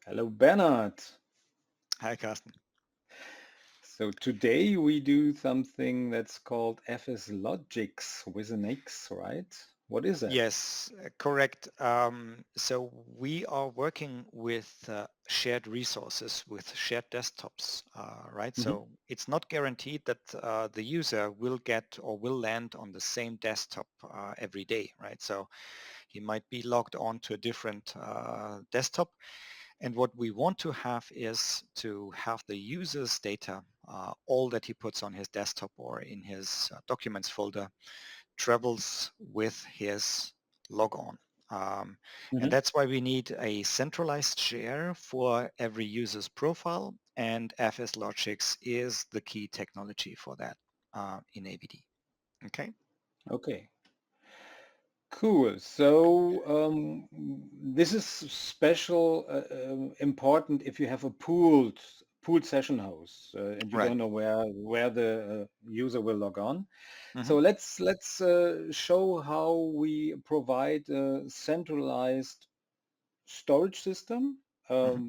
Hello, Bernhard. Hi, Carsten. So today we do something that's called FSLogix with an X, right? What is that? Yes, correct. So we are working with shared resources, with shared desktops, right? Hmm. So it's not guaranteed that the user will get or will land on the same desktop every day, right? So he might be logged on to a different desktop. And what we want to have is to have the user's data, all that he puts on his desktop or in his documents folder, travels with his logon. Um, and Hmm. that's why we need a centralized share for every user's profile, and FSLogix is the key technology for that in AVD. Okay? Okay, cool. So this is special, important if you have a pooled session host and you Right. don't know where the user will log on. Hmm. So let's show how we provide a centralized storage system. Hmm.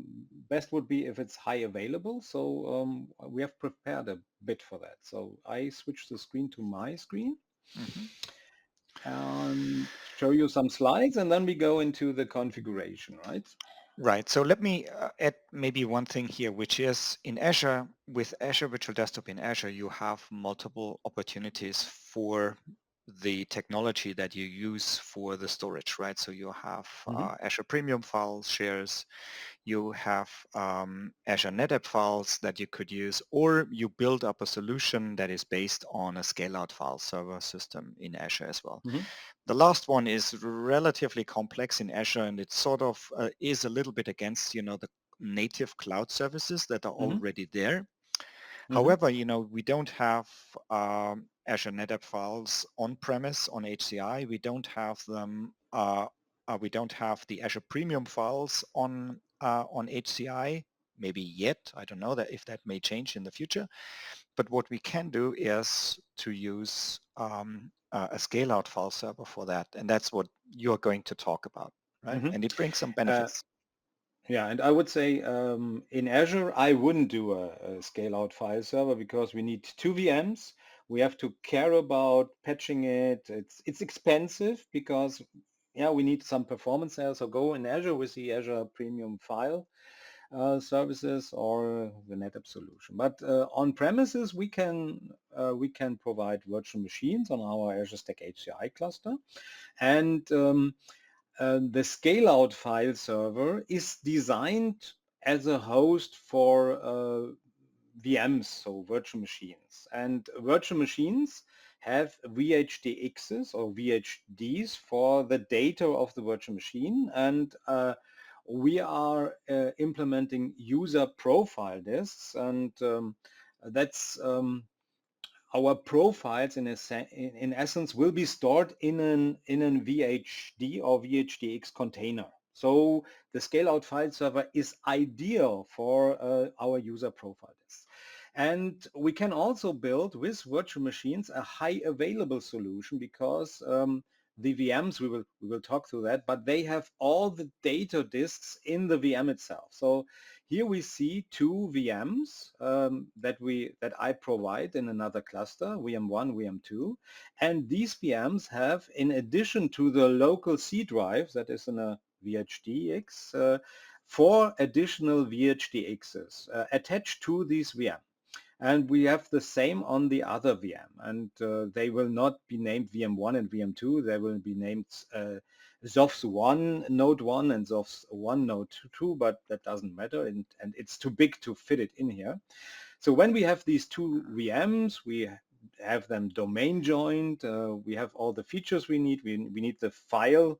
Best would be if it's high available. So we have prepared a bit for that. So I switch the screen to my screen Hmm. and show you some slides, and then we go into the configuration, right? Right. So let me add maybe one thing here, which is in Azure, with Azure Virtual Desktop in Azure, you have multiple opportunities for the technology that you use for the storage, right? So you have Hmm. Azure Premium files, shares, you have Azure NetApp files that you could use, or you build up a solution that is based on a scale-out file server system in Azure as well. Hmm. The last one is relatively complex in Azure, and it sort of is a little bit against, the native cloud services that are Hmm. already there. Hmm. However, we don't have Azure NetApp files on-premise on HCI. We don't have them. We don't have the Azure Premium files on HCI. Maybe yet. I don't know that if that may change in the future. But what we can do is to use a scale-out file server for that, and that's what you're going to talk about, right? Hmm. And it brings some Uh, benefits. yeah, and I would say in Azure, I wouldn't do a scale-out file server because we need two VMs. We have to care about patching it. It's expensive because yeah, we need some performance there. So go in Azure with the Azure Premium file services or the NetApp solution. But on premises, we can provide virtual machines on our Azure Stack HCI cluster, and the scale-out file server is designed as a host for VMs, so virtual machines. And virtual machines have VHDXs or VHDs for the data of the virtual machine. And we are implementing user profile disks. And that's our profiles in essence will be stored in an VHD or VHDX container. So the scale-out file server is ideal for our user profile disks. And we can also build with virtual machines a high available solution because the VMs, we will talk through that, but they have all the data disks in the VM itself. So here we see two VMs that I provide in another cluster, VM1, VM2, and these VMs have, in addition to the local C drive that is in a VHDX, four additional VHDXs attached to this VM. And we have the same on the other VM, and they will not be named VM1 and VM2. They will be named SOFS1 Node 1 and SOFS1 Node 2, but that doesn't matter, and it's too big to fit it in here. So when we have these two VMs, we have them domain joined. We have all the features we need. We need the file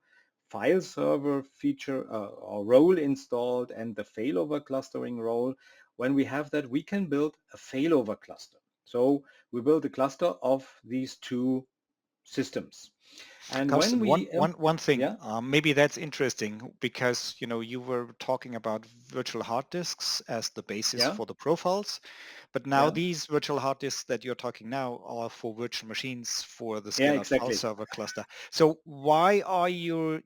server feature or role installed and the failover clustering role. When we have that, we can build a failover cluster. So we build a cluster of these two systems. And when Carsten, one, we, one, one thing, yeah, maybe that's interesting because, you were talking about virtual hard disks as the basis yeah, for the profiles, but now yeah, these virtual hard disks that you're talking now are for virtual machines for the yeah, scale-out file exactly. server cluster. So why are you,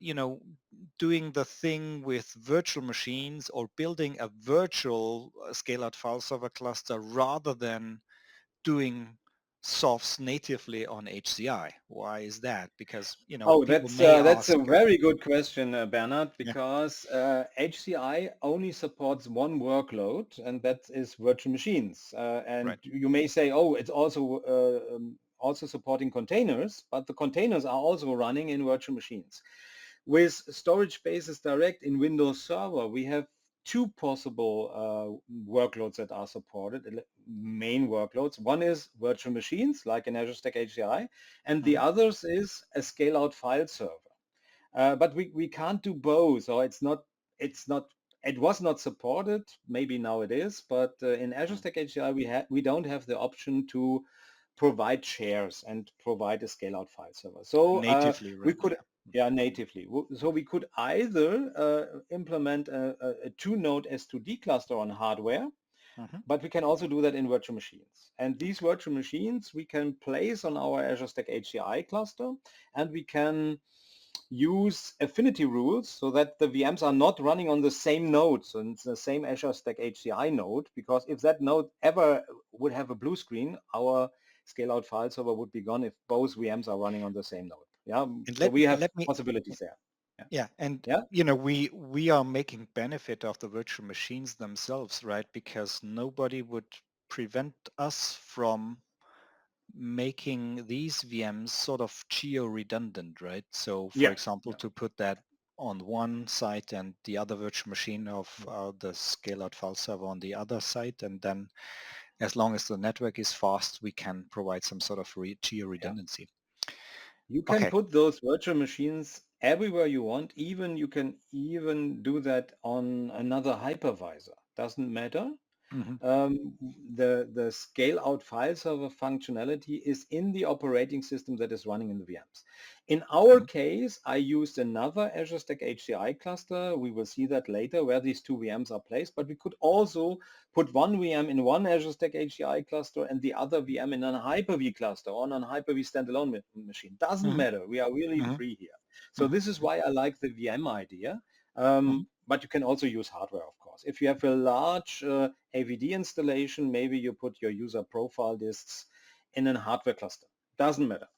doing the thing with virtual machines or building a virtual scale-out file server cluster rather than doing SOFS natively on HCI? Why is that? Because, Oh, people may that's ask. a very good question, Bernhard, Yeah, because HCI only supports one workload, and that is virtual machines. And right. you may say, oh, it's also supporting containers, but the containers are also running in virtual machines. With Storage Spaces Direct in Windows Server, we have two possible workloads that are supported, main workloads. One is virtual machines, like in Azure Stack HCI, and the Mhm. others is a scale-out file server. But we can't do both, or it was not supported. Maybe now it is, but in Azure Mm. Stack HCI we don't have the option to provide shares and provide a scale-out file server. So Natively we written, could, yeah. yeah, natively. So we could either implement a two-node S2D cluster on hardware, Mhm. but we can also do that in virtual machines. And these virtual machines we can place on our Azure Stack HCI cluster, and we can use affinity rules so that the VMs are not running on the same nodes and the same Azure Stack HCI node, because if that node ever would have a blue screen, our scale-out file server would be gone if both VMs are running on the same node. Yeah, And so let we me, have let me, possibilities there. Yeah, yeah, and yeah, we are making benefit of the virtual machines themselves, right? Because nobody would prevent us from making these VMs sort of geo-redundant, right? So, for yeah, example, yeah. to put that on one site and the other virtual machine of the scale-out file server on the other site, and then as long as the network is fast, we can provide some sort of Yeah. geo-redundancy. You can Okay. put those virtual machines everywhere you want. Even you can even do that on another hypervisor. Doesn't matter. Mhm. um, the scale out file server functionality is in the operating system that is running in the VMs. In our Mhm. case, I used another Azure Stack HCI cluster. We will see that later where these two VMs are placed, but we could also put one VM in one Azure Stack HCI cluster and the other VM in an Hyper-V cluster on an Hyper-V standalone machine. Doesn't Mhm. matter. We are really Mhm. free here. So Mhm. this is why I like the VM idea. Mhm. But you can also use hardware, of course. If you have a large AVD installation, maybe you put your user profile disks in a hardware cluster. Doesn't matter.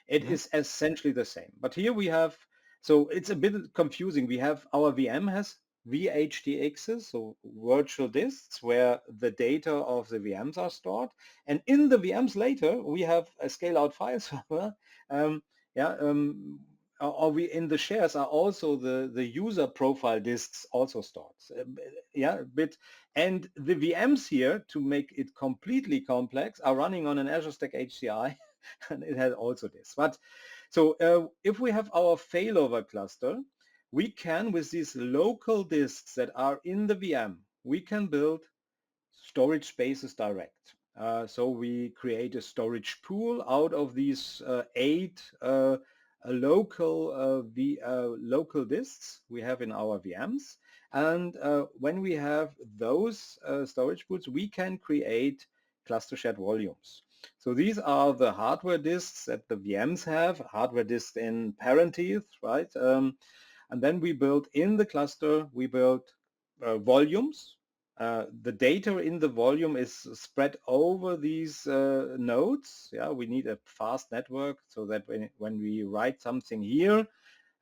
It Mhm. is essentially the same. But here we have, so it's a bit confusing. We have our VM has VHDXs, so virtual disks, where the data of the VMs are stored. And in the VMs later, we have a scale-out file server. Um, yeah, or we in the shares are also the user profile disks also stored. Yeah, bit. And the VMs here, to make it completely complex, are running on an Azure Stack HCI, and it has also this. But so if we have our failover cluster, we can, with these local disks that are in the VM, we can build storage spaces direct. So we create a storage pool out of these 8 local disks we have in our VMs. And when we have those storage pools, we can create cluster shared volumes. So these are the hardware disks that the VMs have, hardware disks in parentheses, right? And then we build in the cluster, we build volumes. The data in the volume is spread over these nodes. Yeah, we need a fast network so that when we write something here,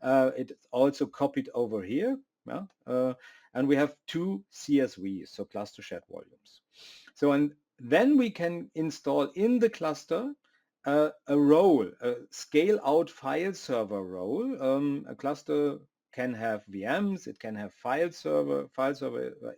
it's also copied over here. Yeah? And we have two CSVs, so cluster shared volumes. So and then we can install in the cluster a role, a scale out file server role. A cluster can have VMs, it can have file server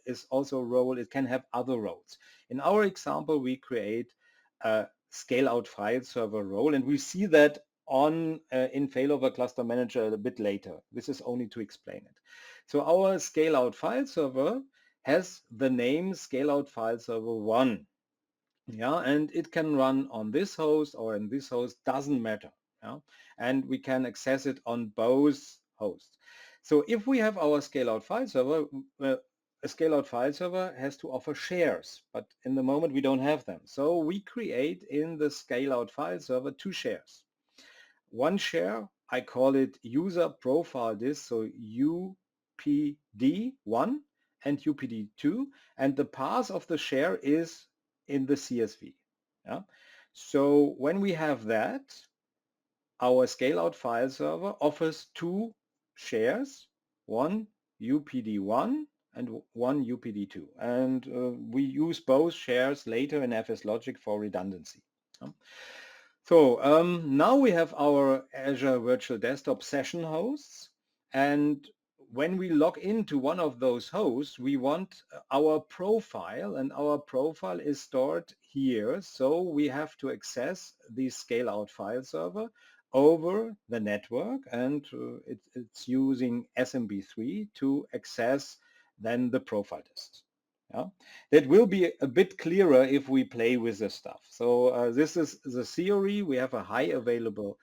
is also a role, it can have other roles. In our example, we create a scale out file server role, and we see that on in failover cluster manager a bit later. This is only to explain it. So our scale out file server has the name scale out file server 1. Yeah, and it can run on this host or in this host, doesn't matter. Yeah, and we can access it on both hosts. So if we have our scale-out file server, a scale-out file server has to offer shares, but in the moment we don't have them. So we create in the scale-out file server two shares. One share I call it user profile disk, so UPD1 and UPD2, and the path of the share is in the CSV. Yeah? So when we have that, our scale-out file server offers two shares, one UPD1 and one UPD2. And we use both shares later in FSLogix for redundancy. So now we have our Azure Virtual Desktop session hosts. And when we log into one of those hosts, we want our profile, and our profile is stored here. So we have to access the scale-out file server over the network, and it's using SMB3 to access then the profile disks. Yeah. That will be a bit clearer if we play with the stuff. So this is the theory. We have a high available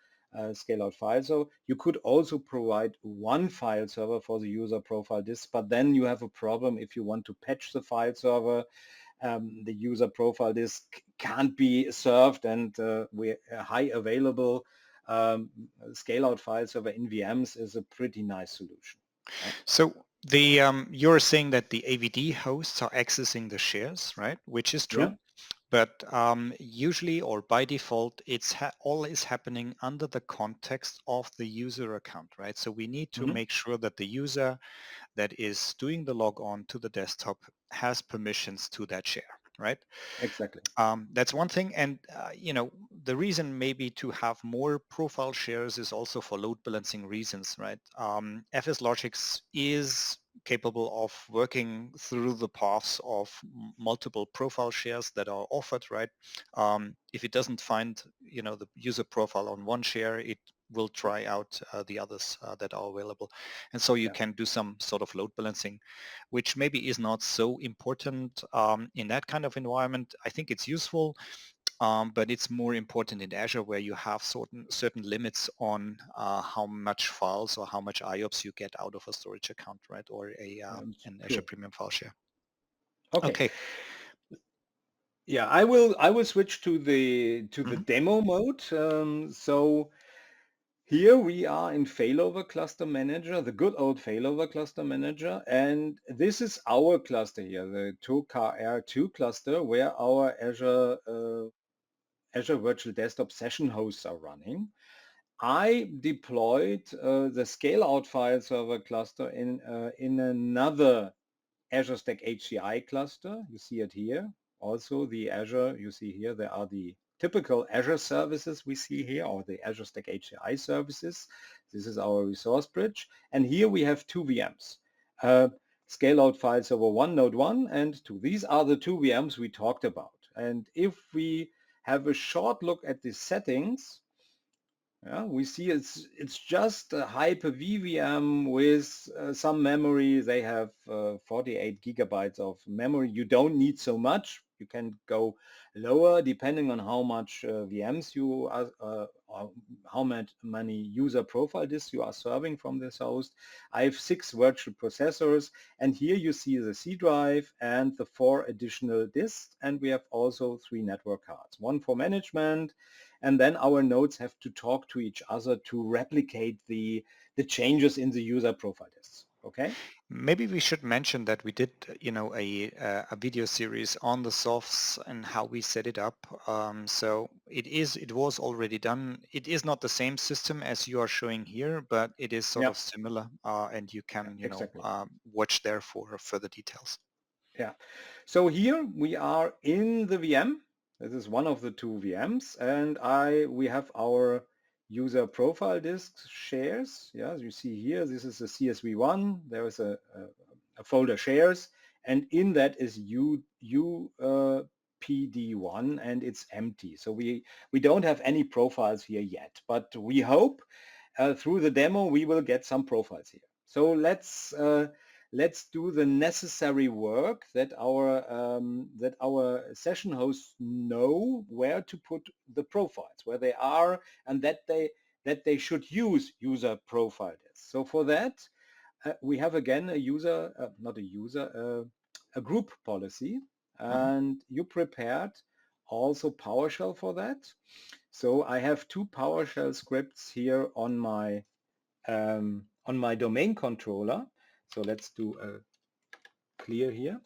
scale-out file. So you could also provide one file server for the user profile disk, but then you have a problem if you want to patch the file server. The user profile disk can't be served, and a high available scale-out file server in VMs is a pretty nice solution. Yeah. So you're saying that the AVD hosts are accessing the shares, right? Which is true. Yeah. But usually or by default, it's all is happening under the context of the user account, right? So we need to make sure that the user that is doing the log on to the desktop has permissions to that share, right? Exactly. That's one thing. And, the reason maybe to have more profile shares is also for load balancing reasons, right? FSLogix is capable of working through the paths of multiple profile shares that are offered, right? If it doesn't find, the user profile on one share, it will try out the others that are available. And so you can do some sort of load balancing, which maybe is not so important in that kind of environment. I think it's useful, but it's more important in Azure, where you have certain limits on how much files or how much IOPS you get out of a storage account, right? Or an Azure Premium file share. Okay. Yeah, I will switch to the demo mode. So here we are in Failover Cluster Manager, the good old Failover Cluster Manager, and this is our cluster here, the 2KR2 cluster, where our Azure Virtual Desktop session hosts are running. I deployed the scale-out file server cluster in another Azure Stack HCI cluster. You see it here. Also the Azure, you see here, there are the typical Azure services we see here, or the Azure Stack HCI services. This is our resource bridge. And here we have two VMs. Scale-out file server 1, node 1, and 2. These are the two VMs we talked about. And if we have a short look at the settings, we see it's just a Hyper-V VM with some memory. They have 48 gigabytes of memory. You don't need so much. You can go lower depending on how much VMs you are, or how many user profile disks you are serving from this host. I have 6 virtual processors, and here you see the C drive and the 4 additional disks, and we have also 3 network cards, one for management, and then our nodes have to talk to each other to replicate the changes in the user profile disks. Okay. Maybe we should mention that we did, a video series on the SOFS and how we set it up. So it was already done. It is not the same system as you are showing here, but it is sort of similar, and you can, watch there for further details. Yeah. So here we are in the VM. This is one of the two VMs, and we have our user profile disks shares. Yeah, as you see here, this is a CSV1. There is a folder shares, and in that is PD1, and it's empty. So we don't have any profiles here yet, but we hope through the demo we will get some profiles here. So let's do the necessary work that our session hosts know where to put the profiles, where they are, and that they should use user profile disks. So for that, we have again a group policy, and you prepared also PowerShell for that. So I have two PowerShell scripts here on my domain controller. So let's do a clear here.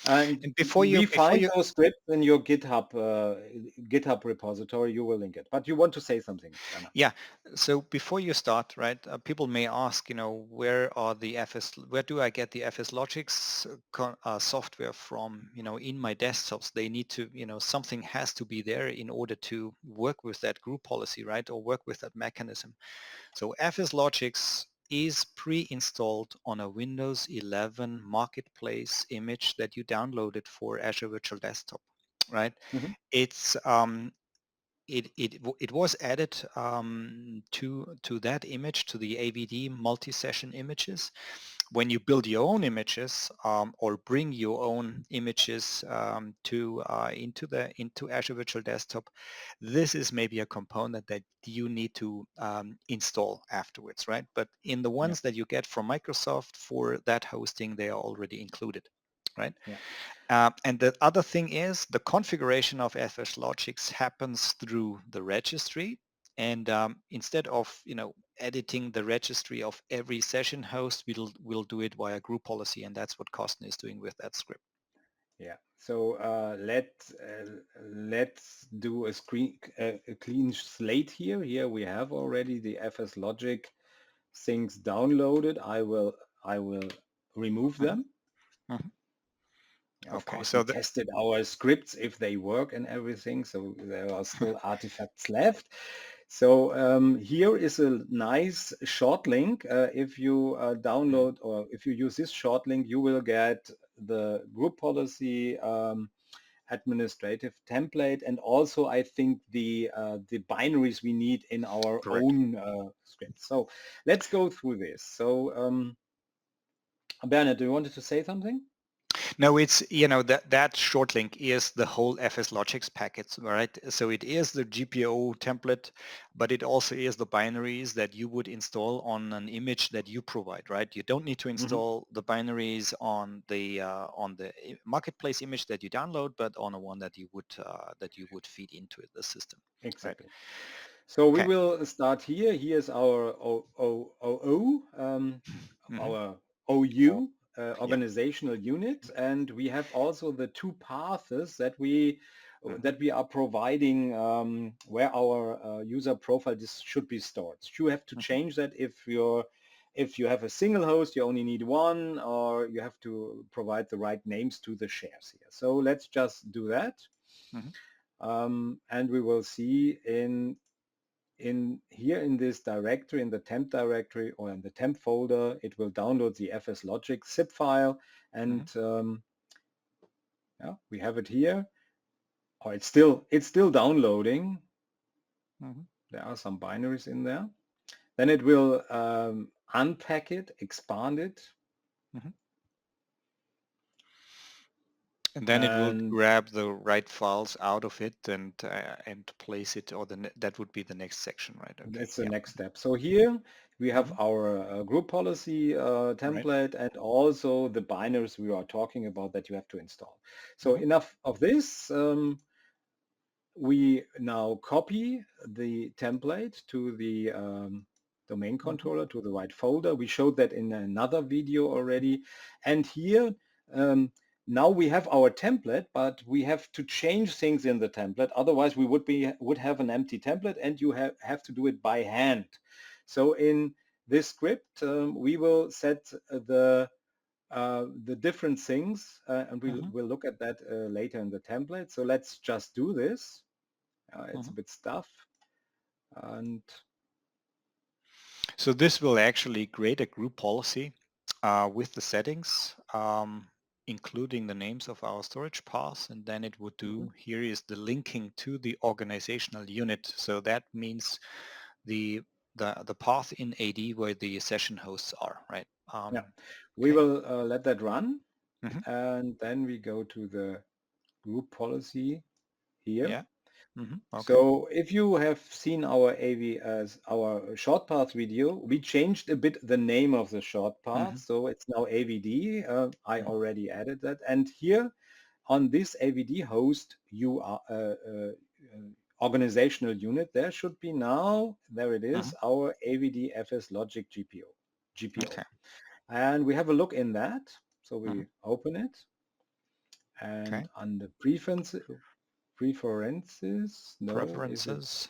And And we find those scripts in your GitHub repository. You will link it. But you want to say something, Bernhard? yeah, so before you start, right, people may ask, where do I get the FSLogix software from, in my desktops? They need to, something has to be there in order to work with that group policy, right, or work with that mechanism. So FSLogix is pre-installed on a Windows 11 Marketplace image that you downloaded for Azure Virtual Desktop, right? Mhm. It's it was added to that image, to the AVD multi-session images. When you build your own images or bring your own images into Azure Virtual Desktop, this is maybe a component that you need to install afterwards, right? But in the Yeah, ones that you get from Microsoft for that hosting, they are already included, right? yeah. And the other thing is the configuration of FSLogix happens through the registry. And instead of editing the registry of every session host, we'll do it via group policy, and that's what Carsten is doing with that script. Yeah. So let's do a clean slate here. Here we have already the FSLogix things downloaded. I will remove Mhm, them. mhm. Of Okay, course, we so tested our scripts if they work and everything. So there are still artifacts left. So here is a nice short link. If you download or if you use this short link, you will get the group policy administrative template, and also I think the binaries we need in our correct. own script. So let's go through this. So Bernhard, do you wanted to say something? No, it's, that short link is the whole FSLogix package, right? So it is the GPO template, but it also is the binaries that you would install on an image that you provide, right? You don't need to Mhm. install the binaries on the marketplace image that you download, but on a one that you would feed into the system, right? Exactly. So we Okay. will start here. Here's our Hmm. our Or OU, yeah. organizational unit, and we have also the two paths Hmm. that we are providing where our user profile should be stored. You have to Hmm. change that if you have a single host, you only need one, or you have to provide the right names to the shares here. So let's just do that. Hmm. And we will see in here in this directory, in the temp directory or in the temp folder, it will download the FSLogix zip file, and Hmm. yeah, we have it here. Oh, it's still downloading. Hmm. There are some binaries in there. Then it will unpack it, expand it, Hmm. And then it will and grab the right files out of it and place it, or that would be the next section, right? Okay. that's the Yeah. next step. So here we have Hmm. our group policy Right. template, and also the binaries we are talking about that you have to install. So Hmm. enough of this. We now copy the template to the domain Hmm. controller, to the right folder. We showed that in another video already. And here, um, now we have our template, but we have to change things in the template. Otherwise, we would have an empty template, and you have to do it by hand. So in this script, we will set the different things, and Hmm. we'll look at that later in the template. So let's just do this. It's Hmm. a bit stuff. And So this will actually create a group policy with the settings, including the names of our storage paths, and then it would mhm, do, here is the linking to the organizational unit. So that means the the path in AD where the session hosts are, right? yeah, we Okay. will let that run. Hmm. And then we go to the group policy here. Yeah. Hmm. Okay. So if you have seen our AV as our short path video, we changed a bit the name of the short path. Hmm. So it's now AVD. I Hmm. already added that. And here on this AVD host, you are organizational unit, there should be now, there it is, Mm-hmm. our AVD FSLogix GPO. Okay. And we have a look in that. So Mm-hmm. we open it, and Okay. under preferences, no, Preferences,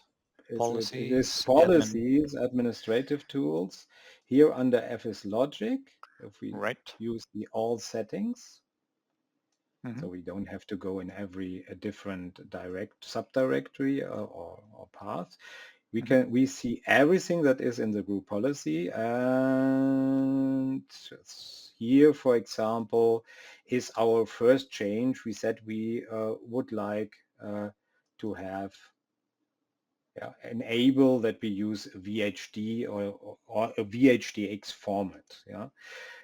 it is policies, admin. policies, administrative tools. Here under FSLogix, if we Right. use the all settings, Mm-hmm. so we don't have to go in every different subdirectory or path. Mm-hmm. We see everything that is in the group policy, and here, for example, is our first change. We said we would like to have enable that we use VHD or a VHDX format. Yeah.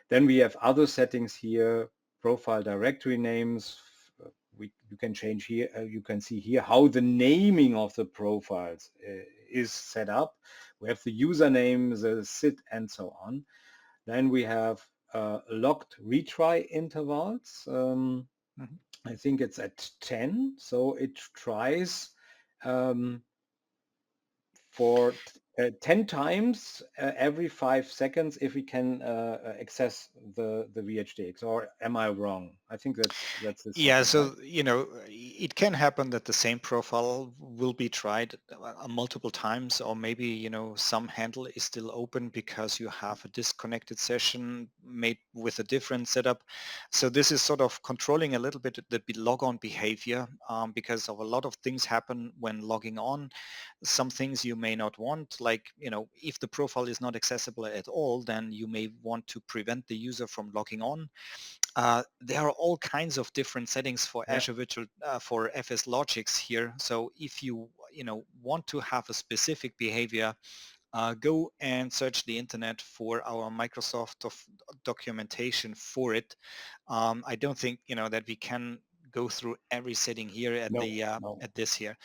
Then we have other settings here, profile directory names. You can change here. You can see here how the naming of the profiles is set up. We have the username, the SID, and so on. Then we have locked retry intervals. Mm-hmm. I think it's at 10, so it tries for 10 times every 5 seconds if we can access the VHDX, or am I wrong? I think that's the Yeah, setting, right? so it can happen that the same profile will be tried multiple times, or maybe some handle is still open because you have a disconnected session made with a different setup. So this is sort of controlling a little bit the log-on behavior, because of a lot of things happen when logging on. Some things you may not want, like if the profile is not accessible at all, then you may want to prevent the user from logging on. There are all kinds of different settings for Yeah. Azure Virtual for FSLogix here. So if you want to have a specific behavior, go and search the internet for our Microsoft documentation for it. I don't think that we can go through every setting here at No, the no. at this here.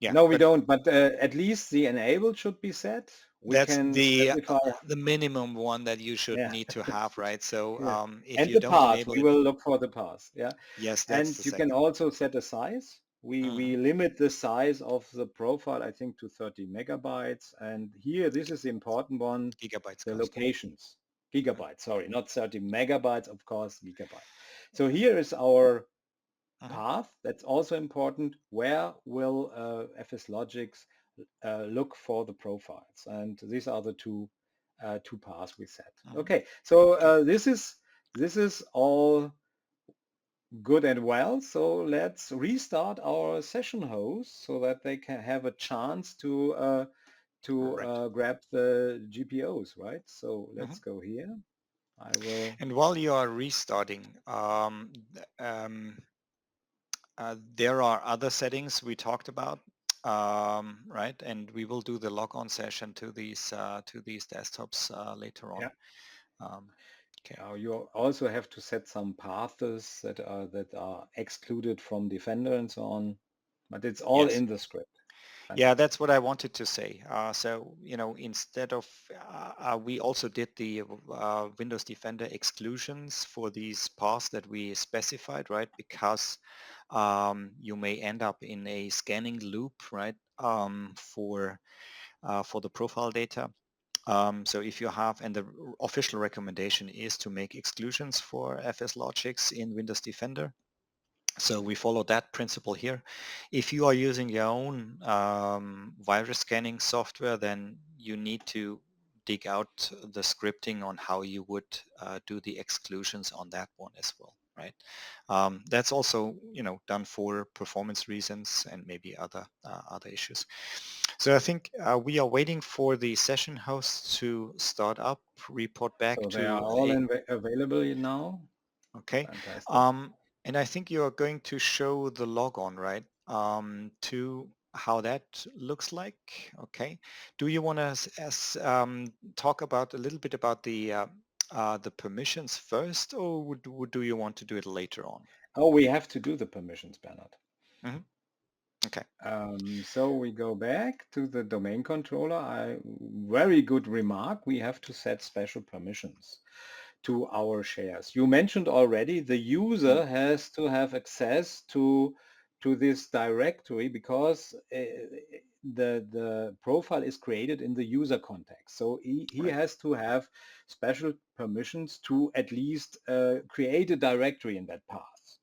Yeah, No, we but don't, but at least the enable should be set. We that's can specify, the minimum one that you should yeah, need to have, right? So yeah. if And you the don't path, enable we it, will look for the path, yeah. yes, that's And the you can second. also set a size. We Mhm. limit the size of the profile, I think, to 30 megabytes. And here, this is the important one, Gigabytes, the Carsten. locations. Mhm. Gigabytes, sorry, not 30 megabytes, of course, gigabyte. So here is our Mhm. path. That's also important. Where will FSLogix look for the profiles? And these are the two paths we set. Mhm. Okay, so Okay. this is all good and well. So let's restart our session host so that they can have a chance Right. to grab the GPOs, right? So let's Mhm. go here. I will. And while you are restarting, there are other settings we talked about, right? And we will do the logon session to these desktops later on. Yeah. Okay. You also have to set some paths that are excluded from Defender and so on, but it's all Yes. in the script. Yeah, that's Fantastic. what I wanted to say. So, instead of, we also did the Windows Defender exclusions for these paths that we specified, right? Because you may end up in a scanning loop, right? For the profile data. So if you have, and the official recommendation is to make exclusions for FSLogix in Windows Defender. So we follow that principle here. If you are using your own virus scanning software, then you need to dig out the scripting on how you would do the exclusions on that one as well, right? That's also, done for performance reasons and maybe other issues. So I think we are waiting for the session host to start up, report back So they are to all a, available now. okay. Fantastic. And I think you are going to show the logon, right? To how that looks like. Okay. Do you want to talk about a little bit about the permissions first, or do you want to do it later on? Oh, we have to do the permissions, Bernhard. Hmm. Okay. So we go back to the domain controller. Very good remark. We have to set special permissions to our shares. You mentioned already the Mm. user has to have access to this directory because the profile is created in the user context. So he Right. has to have special permissions to at least create a directory in that path.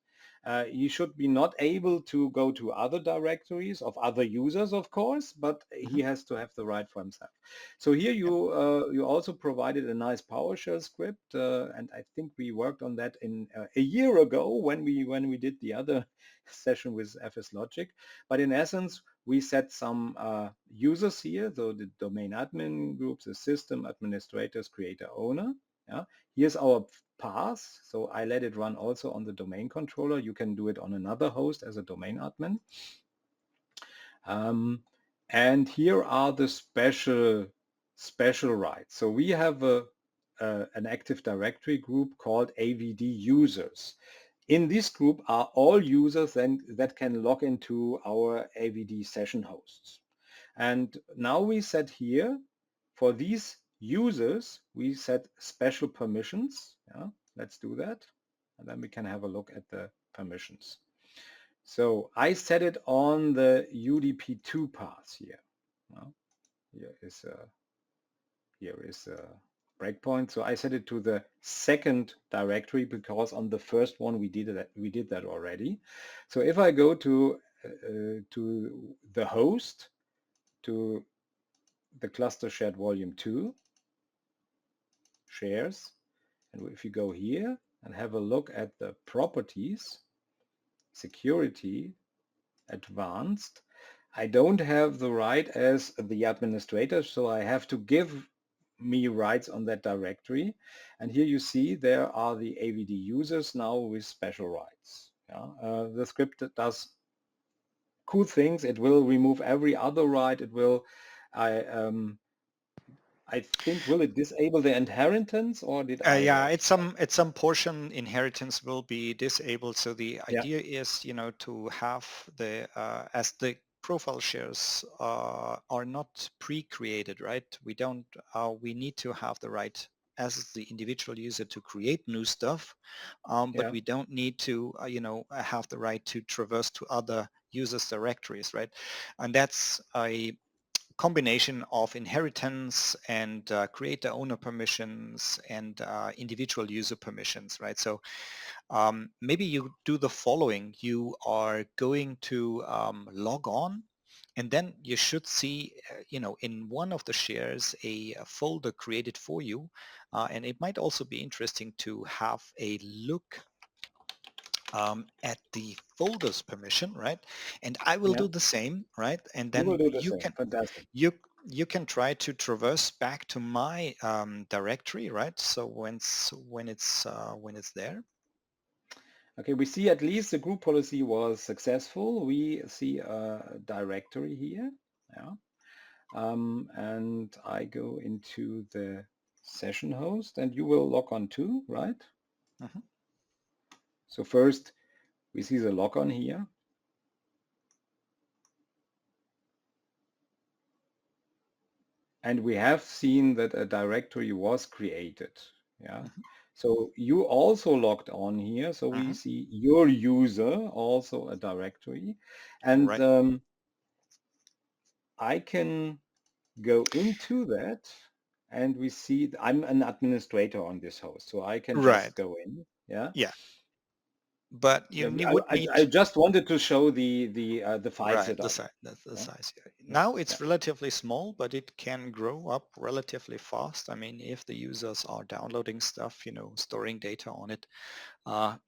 He should be not able to go to other directories of other users, of course, but he Mhm. has to have the right for himself. So here Yep. you also provided a nice PowerShell script, and I think we worked on that in a year ago when we did the other session with FSLogix. But in essence, we set some users here, so the domain admin groups, the system administrators, creator, owner. Yeah. Here's our path. So I let it run also on the domain controller. You can do it on another host as a domain admin. And here are the special rights. So we have an Active Directory group called AVD users. In this group are all users that can log into our AVD session hosts. And now we set here, for these users, we set special permissions. Yeah, let's do that. And then we can have a look at the permissions. So I set it on the UDP2 path here. Well, here is a breakpoint. So I set it to the second directory because on the first one we did that already. So if I go to the host, to the cluster shared volume 2 shares, and if you go here and have a look at the properties, security, advanced, I don't have the right as the administrator, so I have to give me rights on that directory. And here you see there are the AVD users now with special rights. Yeah? The script does cool things. It will remove every other right. It will, I think, will it disable the inheritance, or did I? Yeah, it's some portion inheritance will be disabled. So the Yeah, idea is, to have the as the profile shares are not pre-created, right? We need to have the right as the individual user to create new stuff, but yeah, we don't need to, have the right to traverse to other users' directories, right? And that's a combination of inheritance and creator owner permissions and individual user permissions, right? So maybe you do the following. You are going to log on, and then you should see, in one of the shares, a folder created for you. And it might also be interesting to have a look at the folders permission, right? And I will yeah. do the same, right? And You will then do the you same. can Fantastic. you you can try to traverse back to my directory, right? So when it's there. Okay, we see at least the group policy was successful. We see a directory here. Yeah. And I go into the session host, and you will log on too, right? Mhm. So first we see the logon here. And we have seen that a directory was created. Yeah. Mhm. So you also logged on here. So we Mhm. see your user, also a directory. And Right. I can go into that, and we see I'm an administrator on this host, so I can Right. just go in. Yeah. Yeah. But Yeah, would need. I just wanted to show the file Right, the setup. size, that's the Yeah, size here. yeah, Now yeah. it's relatively small, but it can grow up relatively fast. I mean, if the users are downloading stuff, storing data on it,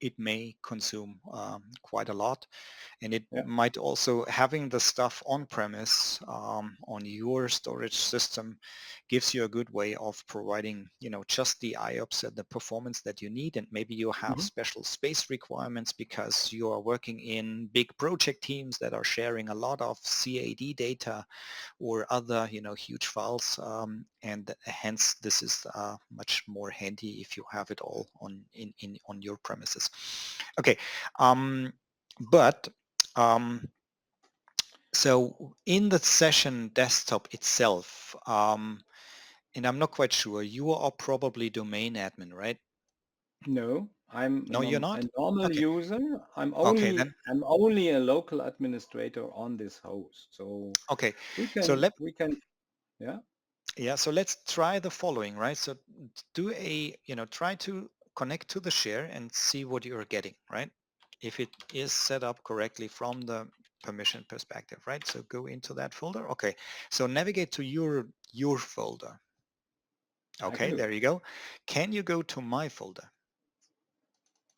it may consume quite a lot. And it Yeah. might also, having the stuff on premise on your storage system gives you a good way of providing, just the IOPS and the performance that you need. And maybe you have Mhm. special space requirements because you are working in big project teams that are sharing a lot of CAD data or other, huge files. And hence this is much more handy if you have it all on your premises. Okay. But so in the session desktop itself, and I'm not quite sure, you are probably domain admin, right? No, No, you're a not? normal Okay. user. Okay, then. I'm only a local administrator on this host. So Okay. we So can let we can yeah. yeah, so let's try the following, right? So do a, try to connect to the share and see what you're getting, right? If it is set up correctly from the permission perspective, right? So go into that folder. Okay. So navigate to your folder. I Okay, do. there you go. Can you go to my folder?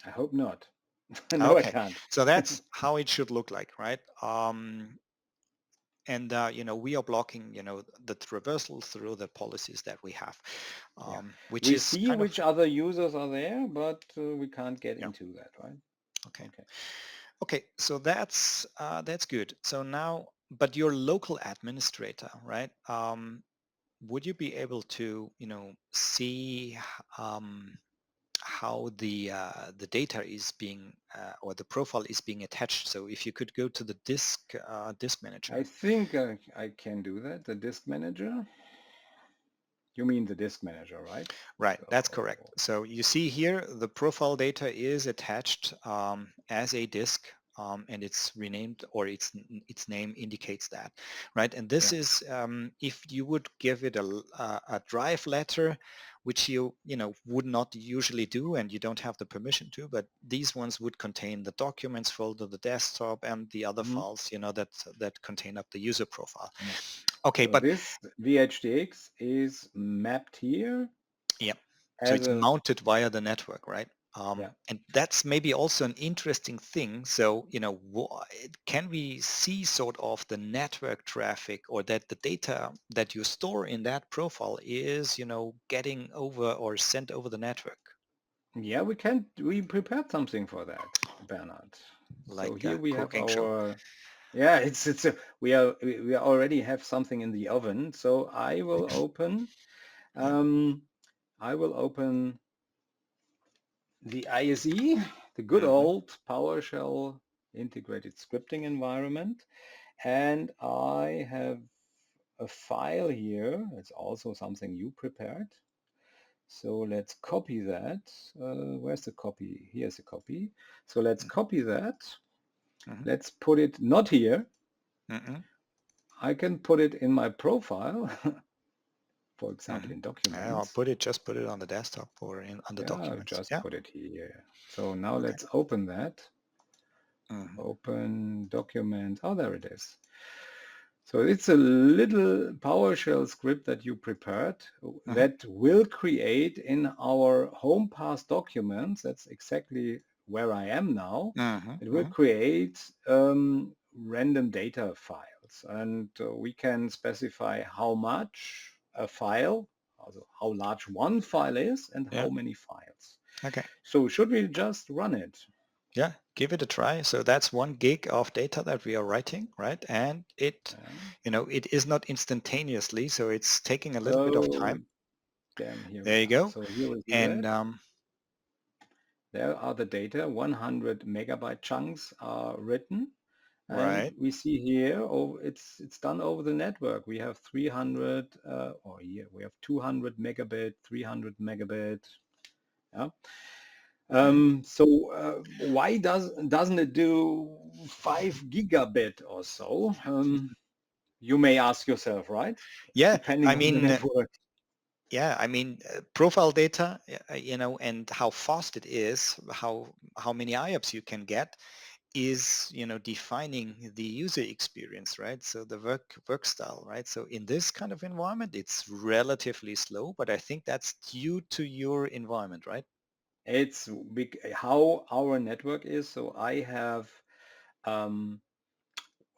I hope not. No, I Okay. can't. So that's how it should look like, right? And we are blocking the traversal through the policies that we have, Yeah. which We is see kind of which other users are there, but we can't get yeah. into that, right? Okay. Okay. Okay, so that's good. So now, but your local administrator, right? Would you be able to see how the data is being or the profile is being attached? So if you could go to the disk manager. I think I can do that. The disk manager. You mean the disk manager, right? Right, that's correct. So So you see here the profile data is attached as a disk, and it's renamed, or its name indicates that, right? And this yeah. is if you would give it a drive letter, which you would not usually do, and you don't have the permission to, but these ones would contain the documents folder, the desktop, and the other Mhm. files that contain up the user profile. Yeah. Okay, So but this VHDX is mapped here yeah. So as it's a mounted via the network, right? yeah. And that's maybe also an interesting thing. So, can we see sort of the network traffic, or that the data that you store in that profile is, getting over or sent over the network, Yeah, we prepared something for that, Bernhard. So like here a we have cooking show? our yeah, it's a we already have something in the oven. So um I will open the ISE, the good Hmm. old PowerShell integrated scripting environment, and I have a file here. It's also something you prepared. So let's copy that. Where's the copy? Here's a copy. So let's copy that. Hmm. Let's put it not here. Hmm. I can put it in my profile, for example, Hmm. in Yeah, I'll documents. just put it on the desktop or in under Yeah, I've documents. just Yeah. put it here. So now Okay. let's open that. Hmm. Open document. Oh, there it is. So it's a little PowerShell script that you prepared Hmm. that will create in our home pass documents. That's exactly where I am now. Hmm. It will Hmm. create random data files, and we can specify how much a file, also how large one file is and Yeah. how many files. Okay. So should we just run it? Yeah, give it a try. So that's 1 gig of data that we are writing, right? And Yeah. it is not instantaneously, so it's taking a little bit of Oh, time. then here we There you are. go. So here we see And that. There are the data, 100 megabyte chunks are written. And right. we see here, oh, it's done over the network. We have 300, or here we have 200 megabit, 300 megabit. Yeah. Mhm. Why doesn't it do 5 gigabit or so? You may ask yourself, right? Yeah, Depending I on the mean, network. profile data, and how fast it is, how many IOPS you can get is, defining the user experience, right? So the work style, right? So in this kind of environment, it's relatively slow, but I think that's due to your environment, right? It's big how our network is. So um,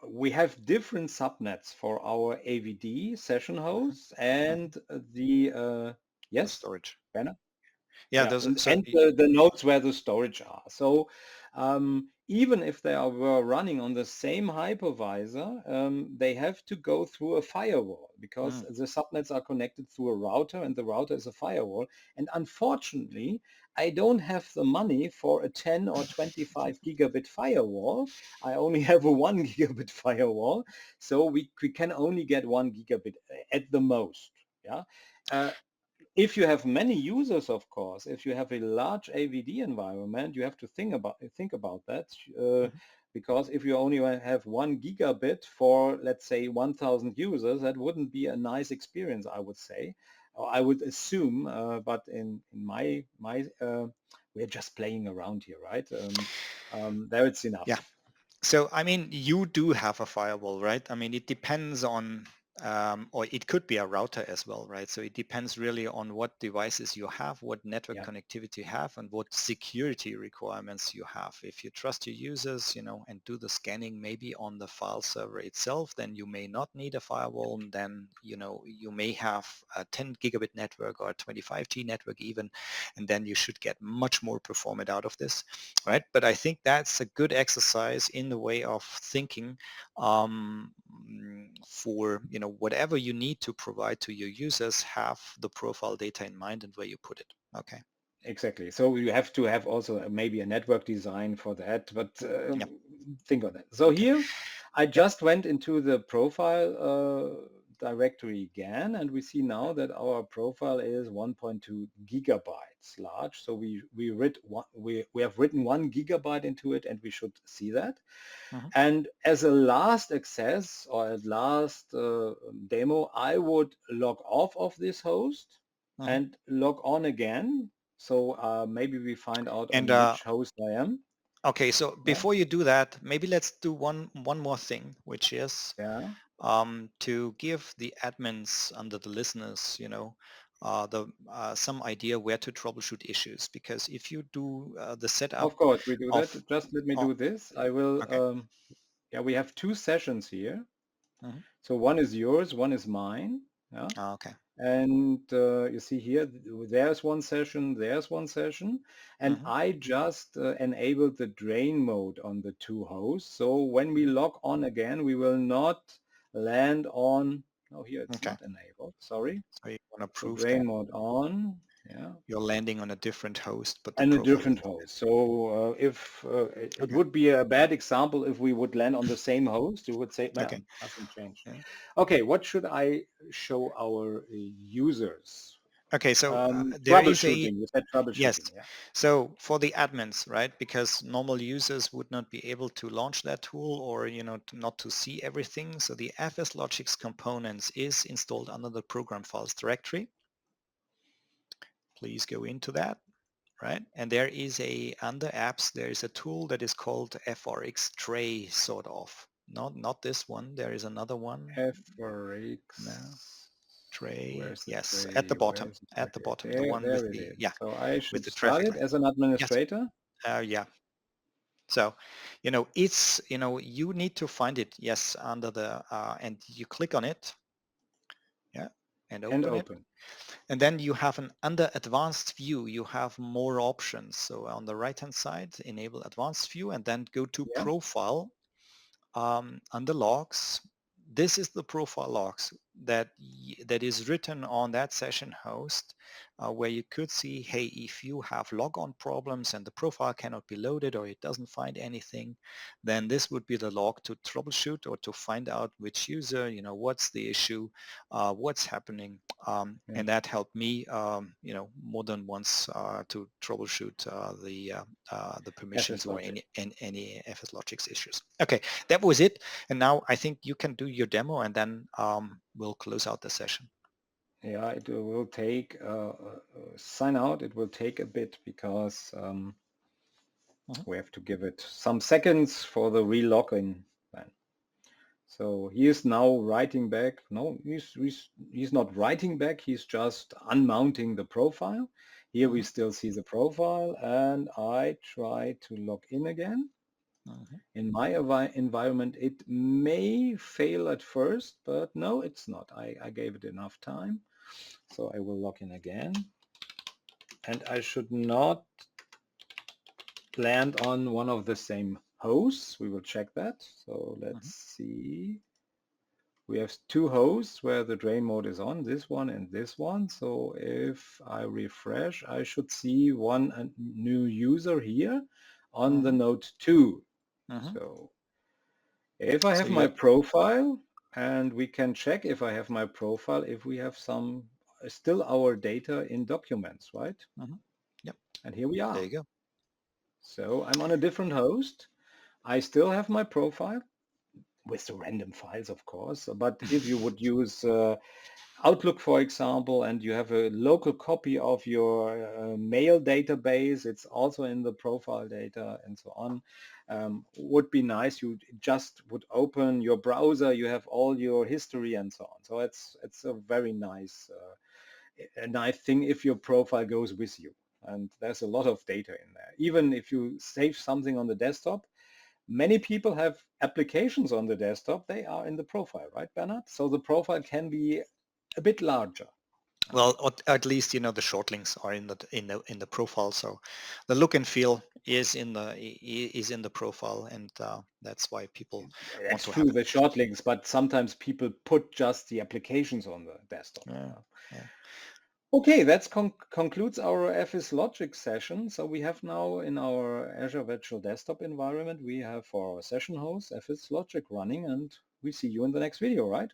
we have different subnets for our AVD session Mhm. hosts Mhm. and the The yes, storage. Benna? Yeah, Yeah, those so and the nodes where the storage are. So even if were running on the same hypervisor, they have to go through a firewall because mm, the subnets are connected through a router and the router is a firewall. And unfortunately, I don't have the money for a 10 or 25 gigabit firewall. I only have a 1 gigabit firewall. So we can only get 1 gigabit at the most. Yeah. Uh, If you have many users, of course, if you have a large AVD environment, you have to think about that, Mhm. because if you only have 1 gigabit for, let's say, 1,000 users, that wouldn't be a nice experience, I would say, or I would assume. But in my we're just playing around here, right? There it's enough. Yeah. So, I mean, you do have a firewall, right? I mean, it depends on, or it could be a router as well, right? So it depends really on what devices you have, what network Yeah, connectivity you have, and what security requirements you have. If you trust your users, and do the scanning maybe on the file server itself, then you may not need a firewall. And then, you may have a 10 gigabit network or a 25G network even, and then you should get much more performant out of this, right? But I think that's a good exercise in the way of thinking for whatever you need to provide to your users, have the profile data in mind and where you put it. Okay. exactly. So you have to have also maybe a network design for that, but Yeah. think on that. So Okay. here I Yep. just went into the profile directory again, and we see now that our profile is 1.2 gigabytes large. So we have written 1 gigabyte into it, and we should see that. Mhm. And as a last access or a last demo, I would log off of this host Mhm. and log on again. So maybe we find out And on which host I am. okay, so Yeah, before you do that, maybe let's do one more thing, which is yeah, to give the admins under the listeners, the some idea where to troubleshoot issues. Because if you do the setup of course we do that. of, Just let me oh, do this. I will, okay, yeah, we have 2 sessions here. hmm, So one is yours, one is mine. Yeah. okay, And you see here, there's one session, and hmm, I just enabled the drain mode on the 2 hosts. So when we log on again, we will not land on, oh, here it's okay. not enabled, sorry. So you want to So prove drain that mode on, yeah, you're landing on a different host, but the and a profile is different host. So if it okay, would be a bad example if we would land on the same host, you would say, okay, man, nothing changed. yeah. Okay, what should I show our users? Okay, so there is a Troubleshooting. You said troubleshooting, yes. yeah. So for the admins, right? Because normal users would not be able to launch that tool or, not to see everything. So the FSLogix components is installed under the program files directory. Please go into that, right? And there is under apps, there is a tool that is called FRX tray sort of. Not this one. There is another one. No. FRX. Tray. Where's the Yes. At tray? the bottom. Where's the At the tray? bottom. The There, one with there it the, is. yeah, So I with should the start traffic it light. as an Yes. administrator. Yeah. So, it's, you need to find it, yes, under the, and you click on it, yeah, and And open it. open. And then you have under advanced view, you have more options. So on the right-hand side, enable advanced view and then go to Yeah. profile under logs. This is the profile logs that is written on that session host, where you could see, hey, if you have logon problems and the profile cannot be loaded or it doesn't find anything, then this would be the log to troubleshoot or to find out which user, what's the issue, what's happening. Yeah. And that helped me, more than once to troubleshoot the permissions or FSLogix. any FSLogix issues. Okay, that was it. And now I think you can do your demo and then we'll close out the session. Yeah, it will take sign out. It will take a bit because Mhm. we have to give it some seconds for the relogin then. So he is now writing back. No, he's not writing back. He's just unmounting the profile. Here we Mhm. still see the profile, and I try to log in again. Mhm. In my environment, it may fail at first, but no, it's not. I gave it enough time. So I will log in again. And I should not land on one of the same hosts. We will check that. So let's Mhm. see. We have 2 hosts where the drain mode is on, this one and this one. So if I refresh, I should see one new user here on the Mhm. node 2. Mhm. So if I So have my you profile, and we can check if I have my profile, if we have some still our data in documents, right? Yep. And here we There are. you go. So I'm on a different host. I still have my profile with the random files, of course. But if you would use Outlook, for example, and you have a local copy of your mail database, it's also in the profile data and so on. Would be nice. You just would open your browser, you have all your history and so on. So it's a very nice thing if your profile goes with you. And there's a lot of data in there. Even if you save something on the desktop, many people have applications on the desktop. They are in the profile, right, Bernhard? So the profile can be a bit larger. Well, at least the short links are in the profile, so the look and feel is in the profile, and that's why people want That's to true, have it. the short links, but sometimes people put just the applications on the desktop. Yeah, yeah. Okay, that concludes our FSLogix session. So we have now in our Azure Virtual Desktop environment, we have for our session host FSLogix running, and we see you in the next video, right?